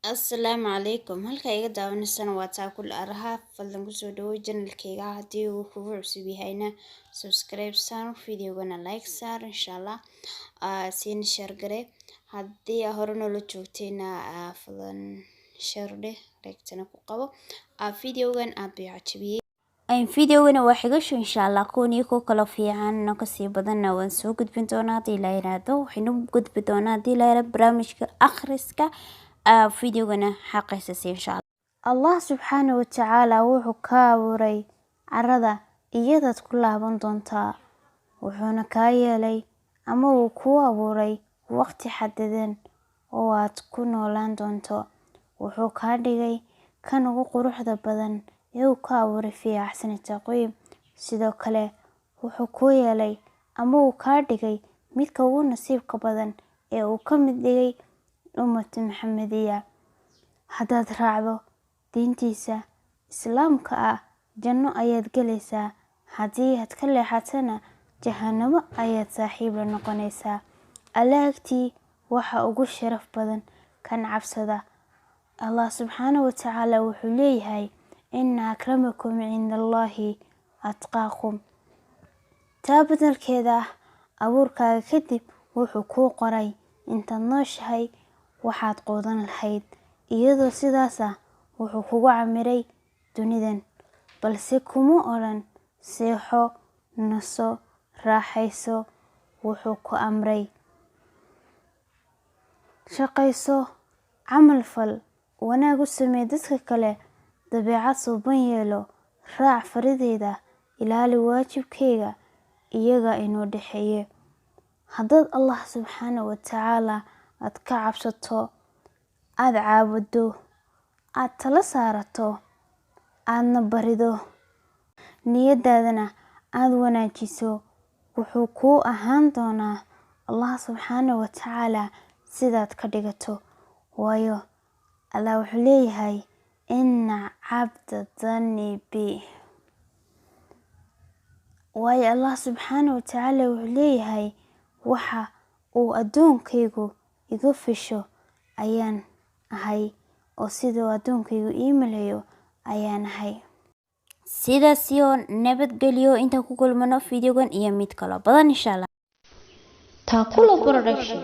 Assalaamu calaykum halka iga daawaneysana waa taakul araha fadlan kusoo dhawo channelkayga haddii uu kugu cusub yahayna subscribe saar videogana like saar insha Allah siin share gare haddii hore noola joogtayna fadlan share dheh like-tana ku qabo videogan aad bay cajabiyay videogana waa xigasho insha Allah kooni ku kala fiican ka sii badanna waan soo gudbin doonaa hadii la yiraahdo waxaynu gudbi doonaa hadii la yiraahdo barnaamijka akhriska videogana xaqaysa insha Allah subhanahu wa ta'ala wuxuu ka abuuray carrada iyadaad ku laaban doontaa wuxuuna ka yeelay ama uu ku abuuray waqti xadidan oo aad ku noolaan doonto wuxuu ka dhigay kan ugu quruxda badan ee uu ka abuuray fi ahsani taqwiim sidoo kale wuxuu ku yeelay ama uu ka dhigay midka ugu nasiibka badan ee uu ka mid dhigay ummad Muhammadiya hadaad raacdo diintiisa islaamka janno ayaad galaysaa haddii aad ka leexatana jahannamo ayaad saaxiib la noqonaysaa alaagtii waxa ugu sharaf badan kan cabsada Allah subhanahu wa ta'ala wuxuu leeyahay inna akramakum indallahi atqaakum taabadalkeeda abuurkaaga kadib wuxuu ku qoray intaad nooshahay waxaad qoodan lahayd iyadoo sidaas wuxuu kugu camiray dunidan balse kuma oran seexo naso raaxayso wuxuu ku amray shaqayso camal fal wanaag u samee dadka kale dabeecad suuban yeelo raac farideeda ilaali waajibkayga iyaga inoo dhaxeeyo haddaad Allah subhanahu wa ta'ala aad ka cabsato aad caabudo aad tala saarato aadna barido niyadaadana aad wanaajiso wuxuu ku ahaan doonaa Allah subhanahu wa ta'ala sidaad ka dhigato waayo Allah wuxuu leeyahay inna cabda dhanni bi waayo Allah subhanahu wa ta'ala wuxuu leeyahay waxa uu adoonkaygu iga fisho ayaan ahay oo sidoo adoonkaygu ii maleeyo ayaan ahay sidaas iyo nabadgelyo inta ku kulmano videogan iyo mid kale badan insha Allah taakula production